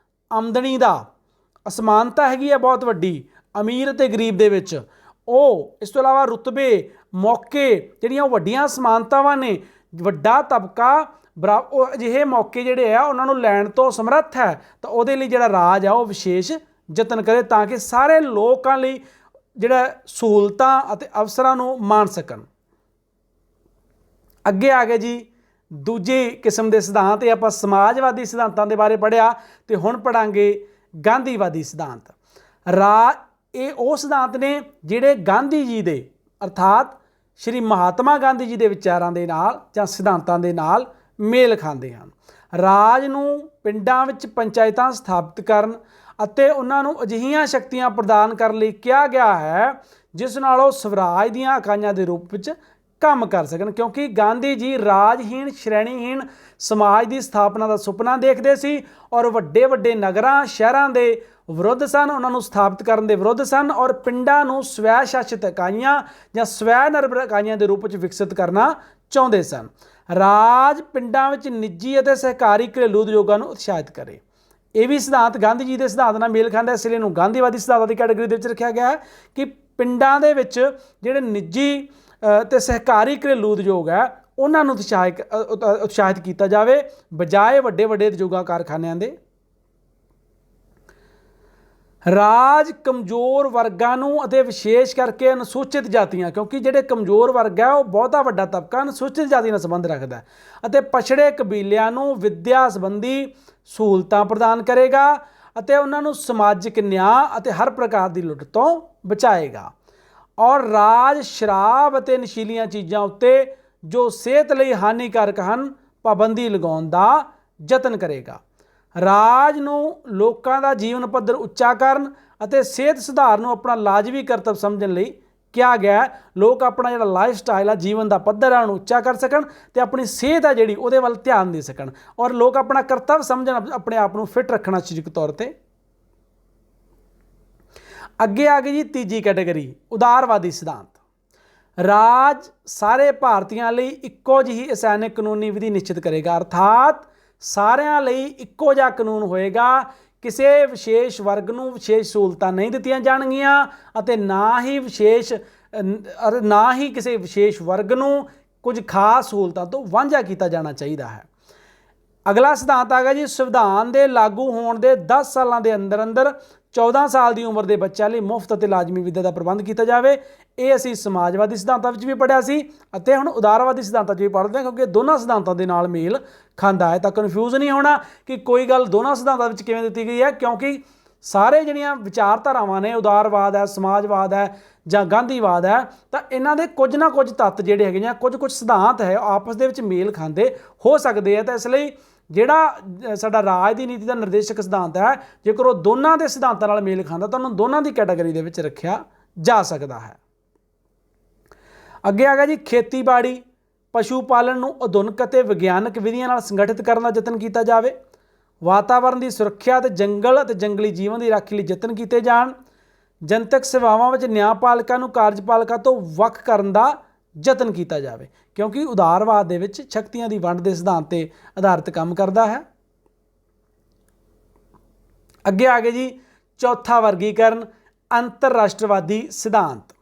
ਆਮਦਨੀ ਦਾ, ਅਸਮਾਨਤਾ ਹੈਗੀ ਹੈ ਬਹੁਤ ਵੱਡੀ ਅਮੀਰ ਅਤੇ ਗਰੀਬ ਦੇ ਵਿੱਚ, ਉਹ ਇਸ ਤੋਂ ਇਲਾਵਾ ਰੁਤਬੇ, ਮੌਕੇ, ਜਿਹੜੀਆਂ ਵੱਡੀਆਂ ਅਸਮਾਨਤਾਵਾਂ ਨੇ, ਵੱਡਾ ਤਬਕਾ ਉਹ ਅਜਿਹੇ ਮੌਕੇ ਜਿਹੜੇ ਆ ਉਹਨਾਂ ਨੂੰ ਲੈਣ ਤੋਂ ਸਮਰੱਥ ਹੈ, ਤਾਂ ਉਹਦੇ ਲਈ ਜਿਹੜਾ ਰਾਜ ਆ ਉਹ ਵਿਸ਼ੇਸ਼ ਯਤਨ ਕਰੇ ਤਾਂ ਕਿ ਸਾਰੇ ਲੋਕਾਂ ਲਈ ਜਿਹੜਾ ਸਹੂਲਤਾਂ ਅਤੇ ਅਵਸਰਾਂ ਨੂੰ ਮਾਣ ਸਕਣ। ਅੱਗੇ ਆ ਗਏ ਜੀ ਦੂਜੀ ਕਿਸਮ ਦੇ ਸਿਧਾਂਤ। ਇਹ ਆਪਾਂ ਸਮਾਜਵਾਦੀ ਸਿਧਾਂਤਾਂ ਦੇ ਬਾਰੇ ਪੜ੍ਹਿਆ ਤੇ ਹੁਣ ਪੜਾਂਗੇ ਗਾਂਧੀਵਾਦੀ ਸਿਧਾਂਤ। ਇਹ ਉਹ ਸਿਧਾਂਤ ਨੇ ਜਿਹੜੇ ਗਾਂਧੀ ਜੀ ਦੇ ਅਰਥਾਤ ਸ਼੍ਰੀ ਮਹਾਤਮਾ ਗਾਂਧੀ ਜੀ ਦੇ ਵਿਚਾਰਾਂ ਦੇ ਨਾਲ ਜਾਂ ਸਿਧਾਂਤਾਂ ਦੇ ਨਾਲ ਮੇਲ ਖਾਂਦੇ ਹਨ। ਰਾਜ ਨੂੰ ਪਿੰਡਾਂ ਵਿੱਚ ਪੰਚਾਇਤਾਂ ਸਥਾਪਿਤ ਕਰਨ ਅਤੇ ਉਹਨਾਂ ਨੂੰ ਅਜਿਹੀਆਂ ਸ਼ਕਤੀਆਂ ਪ੍ਰਦਾਨ ਕਰਨ ਲਈ ਕਿਹਾ ਗਿਆ ਹੈ ਜਿਸ ਨਾਲ ਉਹ ਸਵਰਾਜ ਦੀਆਂ ਇਕਾਈਆਂ ਦੇ ਰੂਪ ਵਿੱਚ ਕੰਮ ਕਰ ਸਕਣ। ਕਿਉਂਕਿ ਗਾਂਧੀ ਜੀ ਰਾਜਹੀਣ, ਸ਼੍ਰੇਣੀਹੀਣ ਸਮਾਜ ਦੀ ਸਥਾਪਨਾ ਦਾ ਸੁਪਨਾ ਦੇਖਦੇ ਸੀ ਔਰ ਵੱਡੇ ਵੱਡੇ ਨਗਰਾਂ, ਸ਼ਹਿਰਾਂ ਦੇ ਵਿਰੁੱਧ ਸਨ, ਉਹਨਾਂ ਨੂੰ ਸਥਾਪਿਤ ਕਰਨ ਦੇ ਵਿਰੁੱਧ ਸਨ ਔਰ ਪਿੰਡਾਂ ਨੂੰ ਸਵੈ ਸ਼ਾਸਿਤ ਇਕਾਈਆਂ ਜਾਂ ਸਵੈ ਨਿਰਭਰ ਇਕਾਈਆਂ ਦੇ ਰੂਪ ਵਿੱਚ ਵਿਕਸਿਤ ਕਰਨਾ ਚਾਹੁੰਦੇ ਸਨ। ਰਾਜ ਪਿੰਡਾਂ ਵਿੱਚ ਨਿੱਜੀ ਅਤੇ ਸਹਿਕਾਰੀ ਘਰੇਲੂ ਉਦਯੋਗਾਂ ਨੂੰ ਉਤਸ਼ਾਹਿਤ ਕਰੇ। ਇਹ ਵੀ ਸਿਧਾਂਤ ਗਾਂਧੀ ਜੀ ਦੇ ਸਿਧਾਂਤ ਨਾਲ ਮੇਲ ਖਾਂਦਾ, ਇਸ ਲਈ ਇਹਨੂੰ ਗਾਂਧੀਵਾਦੀ ਸਿਧਾਂਤਾਂ ਦੀ ਕੈਟਾਗਰੀ ਦੇ ਵਿੱਚ ਰੱਖਿਆ ਗਿਆ ਹੈ ਕਿ ਪਿੰਡਾਂ ਦੇ ਵਿੱਚ ਜਿਹੜੇ ਨਿੱਜੀ ਤੇ ਸਹਿਕਾਰੀ ਘਰੇਲੂ ਉਦਯੋਗ ਹੈ ਉਹਨਾਂ ਨੂੰ ਉਤਸ਼ਾਹਿਤ ਕੀਤਾ ਜਾਵੇ ਬਜਾਏ ਵੱਡੇ ਵੱਡੇ ਉਦਯੋਗਾਂ ਕਾਰਖਾਨਿਆਂ ਦੇ। ਰਾਜ ਕਮਜ਼ੋਰ ਵਰਗਾਂ ਨੂੰ ਅਤੇ ਵਿਸ਼ੇਸ਼ ਕਰਕੇ ਅਨੁਸੂਚਿਤ ਜਾਤੀਆਂ, ਕਿਉਂਕਿ ਜਿਹੜੇ ਕਮਜ਼ੋਰ ਵਰਗ ਹੈ ਉਹ ਬਹੁਤਾ ਵੱਡਾ ਤਬਕਾ ਅਨੁਸੂਚਿਤ ਜਾਤੀ ਨਾਲ ਸੰਬੰਧ ਰੱਖਦਾ ਅਤੇ ਪਛੜੇ ਕਬੀਲਿਆਂ ਨੂੰ ਵਿੱਦਿਆ ਸੰਬੰਧੀ ਸਹੂਲਤਾਂ ਪ੍ਰਦਾਨ ਕਰੇਗਾ ਅਤੇ ਉਹਨਾਂ ਨੂੰ ਸਮਾਜਿਕ ਨਿਆਂ ਅਤੇ ਹਰ ਪ੍ਰਕਾਰ ਦੀ ਲੁੱਟ ਤੋਂ ਬਚਾਏਗਾ। ਔਰ ਰਾਜ ਸ਼ਰਾਬ ਅਤੇ ਨਸ਼ੀਲੀਆਂ ਚੀਜ਼ਾਂ ਉੱਤੇ ਜੋ ਸਿਹਤ ਲਈ ਹਾਨੀਕਾਰਕ ਹਨ ਪਾਬੰਦੀ ਲਗਾਉਣ ਦਾ ਯਤਨ ਕਰੇਗਾ। ਰਾਜ ਨੂੰ ਲੋਕਾਂ ਦਾ ਜੀਵਨ ਪੱਧਰ ਉੱਚਾ ਕਰਨ ਅਤੇ ਸਿਹਤ ਸੁਧਾਰ ਨੂੰ ਆਪਣਾ ਲਾਜ਼ਮੀ ਕਰਤੱਵ ਸਮਝਣ ਲਈ ਕਿਹਾ ਗਿਆ। ਲੋਕ ਆਪਣਾ ਜਿਹੜਾ ਲਾਈਫ ਸਟਾਈਲ ਆ, ਜੀਵਨ ਦਾ ਪੱਧਰ ਆ, ਉਹਨੂੰ ਉੱਚਾ ਕਰ ਸਕਣ ਅਤੇ ਆਪਣੀ ਸਿਹਤ ਆ ਜਿਹੜੀ ਉਹਦੇ ਵੱਲ ਧਿਆਨ ਦੇ ਸਕਣ ਔਰ ਲੋਕ ਆਪਣਾ ਕਰਤੱਵ ਸਮਝਣ, ਆਪਣੇ ਆਪ ਨੂੰ ਫਿੱਟ ਰੱਖਣਾ ਸਰੀਰਕ ਤੌਰ ਤੇ। ਅੱਗੇ ਆ ਗਈ ਜੀ ਤੀਜੀ ਕੈਟਾਗਰੀ, ਉਦਾਰਵਾਦੀ ਸਿਧਾਂਤ। ਰਾਜ ਸਾਰੇ ਭਾਰਤੀਆਂ ਲਈ ਇੱਕੋ ਜਿਹੀ ਅਸੈਨਿਕ ਕਾਨੂੰਨੀ ਵਿਧੀ ਨਿਸ਼ਚਿਤ ਕਰੇਗਾ, ਅਰਥਾਤ ਸਾਰਿਆਂ ਲਈ ਇੱਕੋ ਜਿਹਾ ਕਾਨੂੰਨ ਹੋਏਗਾ। ਕਿਸੇ ਵਿਸ਼ੇਸ਼ ਵਰਗ ਨੂੰ ਵਿਸ਼ੇਸ਼ ਸਹੂਲਤਾਂ ਨਹੀਂ ਦਿੱਤੀਆਂ ਜਾਣਗੀਆਂ ਅਤੇ ਨਾ ਹੀ ਕਿਸੇ ਵਿਸ਼ੇਸ਼ ਵਰਗ ਨੂੰ ਕੁਝ ਖਾਸ ਸਹੂਲਤਾਂ ਤੋਂ ਵਾਂਝਾ ਕੀਤਾ ਜਾਣਾ ਚਾਹੀਦਾ ਹੈ। ਅਗਲਾ ਸਿਧਾਂਤ ਆ ਗਿਆ ਜੀ ਸੰਵਿਧਾਨ ਦੇ ਲਾਗੂ ਹੋਣ ਦੇ 10 ਸਾਲਾਂ ਦੇ ਅੰਦਰ ਅੰਦਰ 14 ਸਾਲ ਦੀ ਉਮਰ ਦੇ ਬੱਚਿਆਂ ਲਈ ਮੁਫਤ ਅਤੇ ਲਾਜ਼ਮੀ ਵਿੱਦਿਆ ਦਾ ਪ੍ਰਬੰਧ ਕੀਤਾ ਜਾਵੇ। ਇਹ ਅਸੀਂ ਸਮਾਜਵਾਦੀ ਸਿਧਾਂਤਾਂ ਵਿੱਚ ਵੀ ਪੜ੍ਹਿਆ ਸੀ ਅਤੇ ਹੁਣ ਉਦਾਰਵਾਦੀ ਸਿਧਾਂਤਾਂ 'ਚ ਵੀ ਪੜ੍ਹਦੇ ਹਾਂ, ਕਿਉਂਕਿ ਇਹ ਦੋਨਾਂ ਸਿਧਾਂਤਾਂ ਦੇ ਨਾਲ ਮੇਲ ਖਾਂਦਾ ਹੈ। ਤਾਂ ਕਨਫਿਊਜ਼ ਨਹੀਂ ਹੋਣਾ ਕਿ ਕੋਈ ਗੱਲ ਦੋਨਾਂ ਸਿਧਾਂਤਾਂ ਵਿੱਚ ਕਿਵੇਂ ਦਿੱਤੀ ਗਈ ਹੈ, ਕਿਉਂਕਿ ਸਾਰੇ ਜਿਹੜੀਆਂ ਵਿਚਾਰਧਾਰਾਵਾਂ ਨੇ, ਉਦਾਰਵਾਦ ਹੈ, ਸਮਾਜਵਾਦ ਹੈ ਜਾਂ ਗਾਂਧੀਵਾਦ ਹੈ, ਤਾਂ ਇਹਨਾਂ ਦੇ ਕੁਝ ਨਾ ਕੁਝ ਤੱਤ ਜਿਹੜੇ ਹੈਗੇ ਜਾਂ ਕੁਝ ਸਿਧਾਂਤ ਹੈ ਆਪਸ ਦੇ ਵਿੱਚ ਮੇਲ ਖਾਂਦੇ ਹੋ ਸਕਦੇ ਆ। ਤਾਂ ਇਸ ਲਈ ਜਿਹੜਾ ਸਾਡਾ ਰਾਜ ਦੀ ਨੀਤੀ ਦਾ ਨਿਰਦੇਸ਼ਕ ਸਿਧਾਂਤ ਹੈ, ਜੇਕਰ ਉਹ ਦੋਨਾਂ ਦੇ ਸਿਧਾਂਤਾਂ ਨਾਲ ਮੇਲ ਖਾਂਦਾ ਤਾਂ ਉਹਨੂੰ ਦੋਨਾਂ ਦੀ ਕੈਟਾਗਰੀ ਦੇ ਵਿੱਚ ਰੱਖਿਆ ਜਾ ਸਕਦਾ ਹੈ। ਅੱਗੇ ਆ ਗਿਆ ਜੀ ਖੇਤੀਬਾੜੀ, ਪਸ਼ੂ ਪਾਲਣ ਨੂੰ ਆਧੁਨਿਕ ਅਤੇ ਵਿਗਿਆਨਕ ਵਿਧੀਆਂ ਨਾਲ ਸੰਗਠਿਤ ਕਰਨ ਦਾ ਯਤਨ ਕੀਤਾ ਜਾਵੇ। ਵਾਤਾਵਰਣ ਦੀ ਸੁਰੱਖਿਆ ਅਤੇ ਜੰਗਲ ਅਤੇ ਜੰਗਲੀ ਜੀਵਨ ਦੀ ਰਾਖੀ ਲਈ ਯਤਨ ਕੀਤੇ ਜਾਣ। ਜਨਤਕ ਸੇਵਾਵਾਂ ਵਿੱਚ ਨਿਆਂਪਾਲਕਾਂ ਨੂੰ ਕਾਰਜਪਾਲਕਾਂ ਤੋਂ ਵੱਖ ਕਰਨ ਦਾ ਯਤਨ ਕੀਤਾ ਜਾਵੇ, ਕਿਉਂਕਿ ਉਦਾਰਵਾਦ ਦੇ ਵਿੱਚ ਸ਼ਕਤੀਆਂ ਦੀ ਵੰਡ ਦੇ ਸਿਧਾਂਤ 'ਤੇ ਆਧਾਰਿਤ ਕੰਮ ਕਰਦਾ ਹੈ। ਅੱਗੇ ਆ ਗਏ ਜੀ ਚੌਥਾ ਵਰਗੀਕਰਨ, ਅੰਤਰਰਾਸ਼ਟਰਵਾਦੀ ਸਿਧਾਂਤ।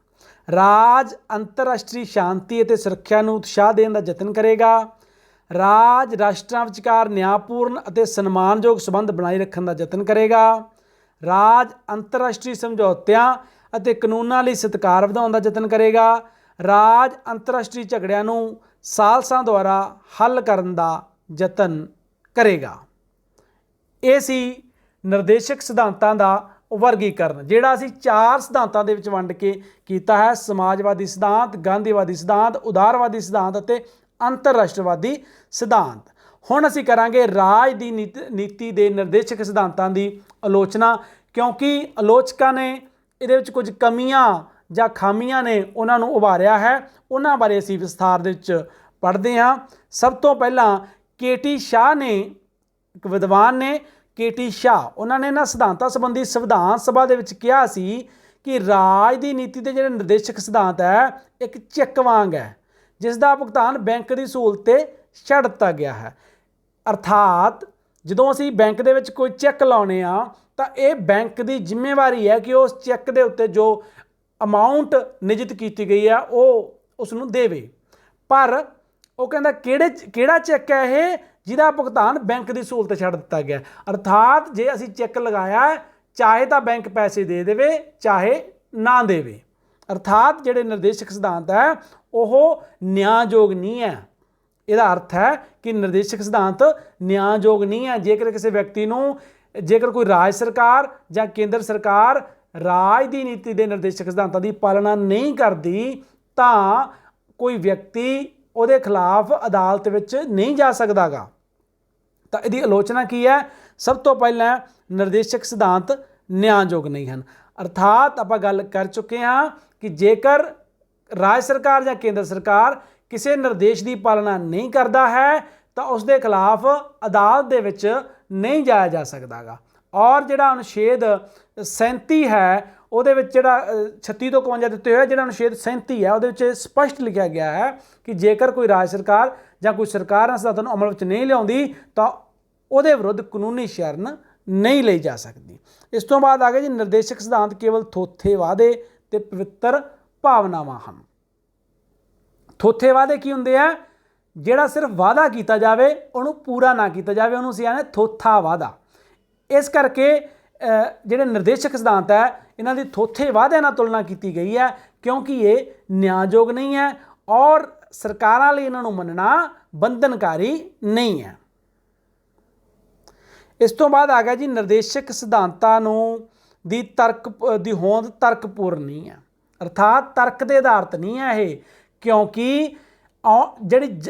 ਰਾਜ ਅੰਤਰਰਾਸ਼ਟਰੀ ਸ਼ਾਂਤੀ ਅਤੇ ਸੁਰੱਖਿਆ ਨੂੰ ਉਤਸ਼ਾਹ ਦੇਣ ਦਾ ਯਤਨ ਕਰੇਗਾ। ਰਾਜ ਰਾਸ਼ਟਰਾਂ ਵਿਚਕਾਰ ਨਿਆਂਪੂਰਨ ਅਤੇ ਸਨਮਾਨਯੋਗ ਸੰਬੰਧ ਬਣਾਈ ਰੱਖਣ ਦਾ ਯਤਨ ਕਰੇਗਾ। ਰਾਜ ਅੰਤਰਰਾਸ਼ਟਰੀ ਸਮਝੌਤਿਆਂ ਅਤੇ ਕਾਨੂੰਨਾਂ ਲਈ ਸਤਿਕਾਰ ਵਧਾਉਣ ਦਾ ਯਤਨ ਕਰੇਗਾ। ਰਾਜ ਅੰਤਰਰਾਸ਼ਟਰੀ ਝਗੜਿਆਂ ਨੂੰ ਸਾਲਸਾਂ ਦੁਆਰਾ ਹੱਲ ਕਰਨ ਦਾ ਯਤਨ ਕਰੇਗਾ। ਇਹ ਸੀ ਨਿਰਦੇਸ਼ਕ ਸਿਧਾਂਤਾਂ ਦਾ ਵਰਗੀਕਰਨ, ਜਿਹੜਾ ਅਸੀਂ 4 ਸਿਧਾਂਤਾਂ ਦੇ ਵਿੱਚ ਵੰਡ ਕੇ ਕੀਤਾ ਹੈ: ਸਮਾਜਵਾਦੀ ਸਿਧਾਂਤ, ਗਾਂਧੀਵਾਦੀ ਸਿਧਾਂਤ, ਉਦਾਰਵਾਦੀ ਸਿਧਾਂਤ ਅਤੇ ਅੰਤਰਰਾਸ਼ਟਰਵਾਦੀ ਸਿਧਾਂਤ। ਹੁਣ ਅਸੀਂ ਕਰਾਂਗੇ ਰਾਜ ਦੀ ਨੀਤੀ ਦੇ ਨਿਰਦੇਸ਼ਕ ਸਿਧਾਂਤਾਂ ਦੀ ਆਲੋਚਨਾ, ਕਿਉਂਕਿ ਆਲੋਚਕਾਂ ਨੇ ਇਹਦੇ ਵਿੱਚ ਕੁਝ ਕਮੀਆਂ ਜਾਂ ਖਾਮੀਆਂ ਨੇ ਉਹਨਾਂ ਨੂੰ ਉਭਾਰਿਆ ਹੈ। ਉਹਨਾਂ ਬਾਰੇ ਅਸੀਂ ਵਿਸਥਾਰ ਦੇ ਵਿੱਚ ਪੜ੍ਹਦੇ ਹਾਂ। ਸਭ ਤੋਂ ਪਹਿਲਾਂ KT ਸ਼ਾਹ ਨੇ, ਇੱਕ ਵਿਦਵਾਨ ਨੇ KT ਸ਼ਾਹ, ਉਹਨਾਂ ਨੇ ਇਹਨਾਂ ਸਿਧਾਂਤਾਂ ਸੰਬੰਧੀ ਸੰਵਿਧਾਨ ਸਭਾ ਦੇ ਵਿੱਚ ਕਿਹਾ ਸੀ ਕਿ ਰਾਜ ਦੀ ਨੀਤੀ ਦੇ ਜਿਹੜੇ ਨਿਰਦੇਸ਼ਕ ਸਿਧਾਂਤ ਹੈ ਇੱਕ ਚੈੱਕ ਵਾਂਗ ਹੈ, ਜਿਸ ਦਾ ਭੁਗਤਾਨ ਬੈਂਕ ਦੀ ਸਹੂਲਤ 'ਤੇ ਛੱਡ ਦਿੱਤਾ ਗਿਆ ਹੈ। ਅਰਥਾਤ ਜਦੋਂ ਅਸੀਂ ਬੈਂਕ ਦੇ ਵਿੱਚ ਕੋਈ ਚੈੱਕ ਲਾਉਂਦੇ ਹਾਂ ਤਾਂ ਇਹ ਬੈਂਕ ਦੀ ਜ਼ਿੰਮੇਵਾਰੀ ਹੈ ਕਿ ਉਸ ਚੈੱਕ ਦੇ ਉੱਤੇ ਜੋ ਅਮਾਊਂਟ ਨਿਯਤ ਕੀਤੀ ਗਈ ਹੈ ਉਹ ਉਸ ਨੂੰ ਦੇਵੇ। ਪਰ ਉਹ ਕਹਿੰਦਾ ਕਿਹੜਾ ਚੈੱਕ ਹੈ ਇਹ ਜਿਹਦਾ ਭੁਗਤਾਨ ਬੈਂਕ ਦੀ ਸਹੂਲਤ ਛੱਡ ਦਿੱਤਾ ਗਿਆ। ਅਰਥਾਤ ਜੇ ਅਸੀਂ ਚੈੱਕ ਲਗਾਇਆ, ਚਾਹੇ ਤਾਂ ਬੈਂਕ ਪੈਸੇ ਦੇ ਦੇਵੇ ਚਾਹੇ ਨਾ ਦੇਵੇ। ਅਰਥਾਤ ਜਿਹੜੇ ਨਿਰਦੇਸ਼ਕ ਸਿਧਾਂਤ ਹੈ ਉਹ ਨਿਆਂਯੋਗ ਨਹੀਂ ਹੈ। ਇਹਦਾ ਅਰਥ ਹੈ ਕਿ ਨਿਰਦੇਸ਼ਕ ਸਿਧਾਂਤ ਨਿਆਂਯੋਗ ਨਹੀਂ ਹੈ। ਜੇਕਰ ਕਿਸੇ ਵਿਅਕਤੀ ਨੂੰ, ਜੇਕਰ ਕੋਈ ਰਾਜ ਸਰਕਾਰ ਜਾਂ ਕੇਂਦਰ ਸਰਕਾਰ ਰਾਜ ਦੀ ਨੀਤੀ ਦੇ ਨਿਰਦੇਸ਼ਕ ਸਿਧਾਂਤਾਂ ਦੀ ਪਾਲਣਾ ਨਹੀਂ ਕਰਦੀ ਤਾਂ ਕੋਈ ਵਿਅਕਤੀ ਉਹਦੇ ਖਿਲਾਫ ਅਦਾਲਤ ਵਿੱਚ ਨਹੀਂ ਜਾ ਸਕਦਾ ਗਾ। ਤਾਂ ਇਹਦੀ ਆਲੋਚਨਾ ਕੀ ਹੈ? ਸਭ ਤੋਂ ਪਹਿਲਾਂ ਨਿਰਦੇਸ਼ਕ ਸਿਧਾਂਤ ਨਿਆਂਯੋਗ ਨਹੀਂ ਹਨ। ਅਰਥਾਤ ਆਪਾਂ ਗੱਲ ਕਰ ਚੁੱਕੇ ਹਾਂ ਕਿ ਜੇਕਰ ਰਾਜ ਸਰਕਾਰ ਜਾਂ ਕੇਂਦਰ ਸਰਕਾਰ ਕਿਸੇ ਨਿਰਦੇਸ਼ ਦੀ ਪਾਲਣਾ ਨਹੀਂ ਕਰਦਾ ਹੈ ਤਾਂ ਉਸ ਦੇ ਖਿਲਾਫ ਅਦਾਲਤ ਦੇ ਵਿੱਚ ਨਹੀਂ ਜਾਇਆ ਜਾ ਸਕਦਾ ਗਾ। ਔਰ ਜਿਹੜਾ ਅਨੁਛੇਦ 37 ਹੈ ਉਹਦੇ ਵਿੱਚ ਜਿਹੜਾ 36 ਤੋਂ 51 ਦਿੱਤੇ ਹੋਏ, ਜਿਹੜਾ ਅਨੁਛੇਦ 37 ਹੈ ਉਹਦੇ ਵਿੱਚ ਸਪਸ਼ਟ ਲਿਖਿਆ ਗਿਆ ਹੈ ਕਿ ਜੇਕਰ ਕੋਈ ਰਾਜ ਸਰਕਾਰ ਜਾਂ ਕੋਈ ਸਰਕਾਰ ਇਹਨਾਂ ਸਿਧਾਂਤਾਂ ਨੂੰ ਅਮਲ ਵਿੱਚ ਨਹੀਂ ਲਿਆਉਂਦੀ ਤਾਂ ਉਹਦੇ ਵਿਰੁੱਧ ਕਾਨੂੰਨੀ ਸ਼ਰਨ ਨਹੀਂ ਲਈ ਜਾ ਸਕਦੀ। ਇਸ ਤੋਂ ਬਾਅਦ ਆ ਗਿਆ ਜੀ ਨਿਰਦੇਸ਼ਕ ਸਿਧਾਂਤ ਕੇਵਲ ਥੋਥੇ ਵਾਅਦੇ ਤੇ ਪਵਿੱਤਰ ਭਾਵਨਾਵਾਂ ਹਨ। ਥੋਥੇ ਵਾਅਦੇ ਕੀ ਹੁੰਦੇ ਆ? ਜਿਹੜਾ ਸਿਰਫ ਵਾਅਦਾ ਕੀਤਾ ਜਾਵੇ ਉਹਨੂੰ ਪੂਰਾ ਨਾ ਕੀਤਾ ਜਾਵੇ, ਉਹਨੂੰ ਅਸੀਂ ਆਨੇ ਥੋਥਾ ਵਾਅਦਾ। ਇਸ ਕਰਕੇ ਜਿਹੜੇ ਨਿਰਦੇਸ਼ਕ ਸਿਧਾਂਤ ਹੈ ਇਹਨਾਂ ਦੀ ਥੋਥੇ ਵਾਅਦਿਆਂ ਨਾਲ ਤੁਲਨਾ ਕੀਤੀ ਗਈ ਹੈ, ਕਿਉਂਕਿ ਇਹ ਨਿਆਂਯੋਗ ਨਹੀਂ ਹੈ ਔਰ ਸਰਕਾਰਾਂ ਲਈ ਇਹਨਾਂ ਨੂੰ ਮੰਨਣਾ ਬੰਧਨਕਾਰੀ ਨਹੀਂ ਹੈ। ਇਸ ਤੋਂ ਬਾਅਦ ਆ ਗਿਆ ਜੀ ਨਿਰਦੇਸ਼ਕ ਸਿਧਾਂਤਾਂ ਨੂੰ ਦੀ ਹੋਂਦ ਤਰਕਪੂਰਨ ਨਹੀਂ ਹੈ। ਅਰਥਾਤ ਤਰਕ ਦੇ ਆਧਾਰਿਤ ਨਹੀਂ ਹੈ ਇਹ, ਕਿਉਂਕਿ ਜਿਹੜੀ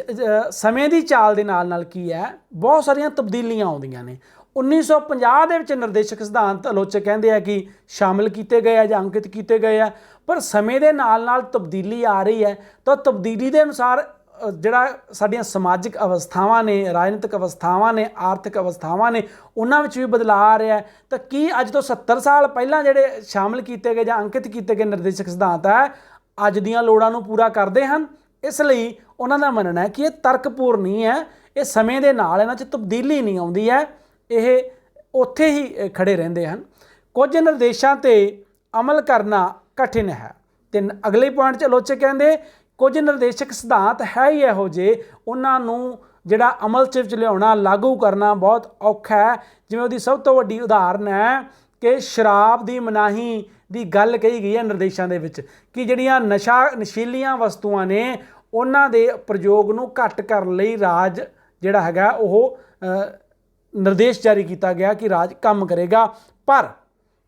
ਸਮੇਂ ਦੀ ਚਾਲ ਦੇ ਨਾਲ ਕੀ ਹੈ, ਬਹੁਤ ਸਾਰੀਆਂ ਤਬਦੀਲੀਆਂ ਆਉਂਦੀਆਂ ਨੇ। 1950 ਦੇ ਵਿੱਚ ਨਿਰਦੇਸ਼ਕ ਸਿਧਾਂਤ ਆਲੋਚਕ ਕਹਿੰਦੇ ਆ ਕਿ ਸ਼ਾਮਿਲ ਕੀਤੇ ਗਏ ਆ ਜਾਂ ਅੰਕਿਤ ਕੀਤੇ ਗਏ ਆ, ਪਰ ਸਮੇਂ ਦੇ ਨਾਲ ਤਬਦੀਲੀ ਆ ਰਹੀ ਹੈ। ਤਾਂ ਤਬਦੀਲੀ ਦੇ ਅਨੁਸਾਰ ਜਿਹੜਾ ਸਾਡੀਆਂ ਸਮਾਜਿਕ ਅਵਸਥਾਵਾਂ ਨੇ, ਰਾਜਨੀਤਿਕ ਅਵਸਥਾਵਾਂ ਨੇ, ਆਰਥਿਕ ਅਵਸਥਾਵਾਂ ਨੇ, ਉਹਨਾਂ ਵਿੱਚ ਵੀ ਬਦਲਾਅ ਆ ਰਿਹਾ। ਤਾਂ ਕੀ ਅੱਜ ਤੋਂ 70 ਸਾਲ ਪਹਿਲਾਂ ਜਿਹੜੇ ਸ਼ਾਮਿਲ ਕੀਤੇ ਗਏ ਜਾਂ ਅੰਕਿਤ ਕੀਤੇ ਗਏ ਨਿਰਦੇਸ਼ਕ ਸਿਧਾਂਤ ਹੈ ਅੱਜ ਦੀਆਂ ਲੋੜਾਂ ਨੂੰ ਪੂਰਾ ਕਰਦੇ ਹਨ? ਇਸ ਲਈ ਉਹਨਾਂ ਦਾ ਮੰਨਣਾ ਹੈ ਕਿ ਇਹ ਤਰਕਪੂਰਨ ਨਹੀਂ ਹੈ, ਇਹ ਸਮੇਂ ਦੇ ਨਾਲ ਇਹਨਾਂ 'ਚ ਤਬਦੀਲੀ ਨਹੀਂ ਆਉਂਦੀ ਹੈ, ਇਹ ਉੱਥੇ ਹੀ ਖੜੇ ਰਹਿੰਦੇ ਹਨ। ਕੁਝ ਨਿਰਦੇਸ਼ਾਂ 'ਤੇ ਅਮਲ ਕਰਨਾ ਕਠਿਨ ਹੈ। ਤੇ ਅਗਲੇ ਪੁਆਇੰਟ 'ਚ ਆਲੋਚਕ ਕਹਿੰਦੇ ਕੁਝ ਨਿਰਦੇਸ਼ਕ ਸਿਧਾਂਤ ਹੈ ਹੀ ਇਹੋ ਜਿਹੇ, ਉਹਨਾਂ ਨੂੰ ਜਿਹੜਾ ਅਮਲ 'ਚ ਲਿਆਉਣਾ, ਲਾਗੂ ਕਰਨਾ ਬਹੁਤ ਔਖਾ ਹੈ। ਜਿਵੇਂ ਉਹਦੀ ਸਭ ਤੋਂ ਵੱਡੀ ਉਦਾਹਰਨ ਹੈ कि शराब की मनाही की गल कही गई है निर्देशों के विच कि जिहड़ियां नशीलियां वस्तुआं ने उन्हां दे प्रयोग नूं घट करन लई राज जिहड़ा हैगा ओह निर्देश जारी किया गया कि राज काम करेगा। पर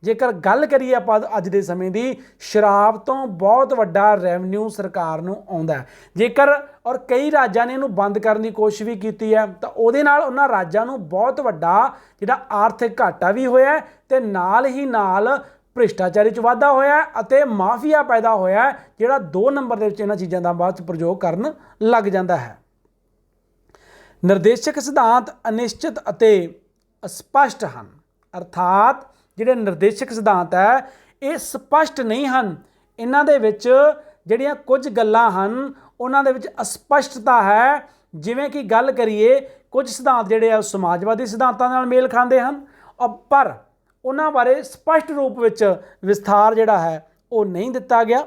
जेकर गल करिए आपां अज दे समय की, शराब तो बहुत वड्डा रैवन्यू सरकार नूं आउंदा है। जेकर और कई राज्यां ने इहनूं बंद करने की कोशिश भी की है तो उहदे नाल उन्हां राज्यां नूं बहुत वड्डा जिहड़ा आर्थिक घाटा भी होया है ते नाल ही नाल भ्रिष्टाचारी च वाधा होया अते माफिया पैदा होया जिहड़ा 2 नंबर दे विच इन्हां चीज़ां दा बाद च प्रयोग करन लग जांदा है। निर्देशक सिद्धांत अनिश्चित अते अस्पष्ट हैं, अर्थात जिहड़े निर्देशक सिद्धांत है ये स्पष्ट नहीं हैं। इन्हां दे विच जिहड़ियां कुछ गल्लां हन उन्हां दे विच अस्पष्टता है। जिवें कि गल करिए कुछ सिद्धांत जिहड़े आ समाजवादी सिद्धांतां नाल मेल खांदे हन और पर उन्हां बारे स्पष्ट रूप विच विस्तार जिहड़ा है वो नहीं दिता गया।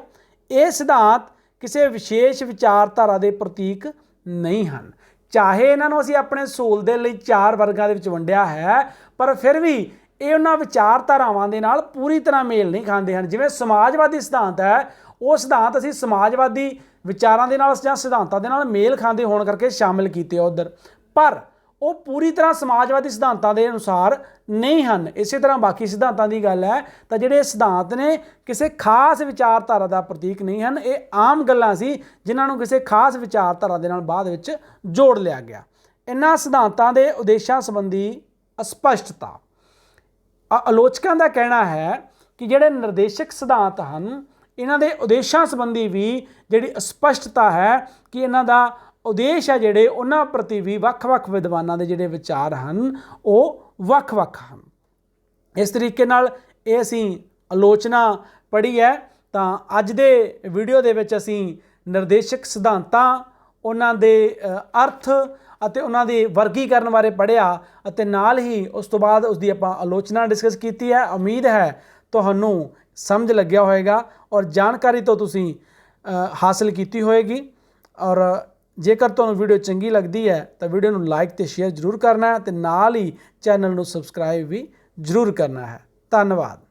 ये सिद्धांत किसी विशेष विचारधारा के प्रतीक नहीं हैं। चाहे इन्हां नूं असीं अपने सहूल दे लई 4 वर्गां दे विच वंडिया है पर फिर भी ये उन्हां विचारधारावां दे नाल पूरी तरह मेल नहीं खांदे हैं। जिवें समाजवादी सिद्धांत है वो सिद्धांत असीं समाजवादी विचारां दे नाल जां सिद्धांतां दे नाल मेल खांदे होण करके शामिल कीते उधर, पर वो पूरी तरह समाजवादी सिद्धांतां दे अनुसार नहीं हैं। इस तरह बाकी सिद्धांतां दी गल है तो जिहड़े सिद्धांत ने किसी खास विचारधारा का प्रतीक नहीं हैं। ये आम गल्लां सी जिन्हां नूं किसी खास विचारधारा दे नाल बाद विच जोड़ लिया गया। इन्हां सिद्धांतां दे उद्देशां संबंधी अस्पष्टता, आलोचकों का कहना है कि जिहड़े निर्देशक सिद्धांत हैं इन्हां दे उद्देशां संबंधी भी जिहड़ी अस्पष्टता है कि इन्हां दा उद्देश है जिहड़े उन्हां प्रति भी वख-वख विद्वानां दे जिहड़े विचार हैं वो वख-वख हैं। इस तरीके नाल ये असीं आलोचना पढ़ी है। तो अज दे वीडियो दे विच असीं निर्देशक सिद्धांतां उन्हां दे अर्थ ਅਤੇ ਉਹਨਾਂ ਦੇ वर्गीकरण बारे पढ़िया ਅਤੇ नाल ही उस तो बाद उसकी आपां आलोचना डिस्कस की है। उम्मीद है तुहानूं समझ लग्या होएगा और जानकारी तो तुसीं हासिल की होएगी। और जेकर तुहानूं वीडियो चंगी लगती है तो वीडियो नूं लाइक ते शेयर जरूर करना है ते नाल ही चैनल नूं सबसक्राइब भी जरूर करना है। धन्यवाद।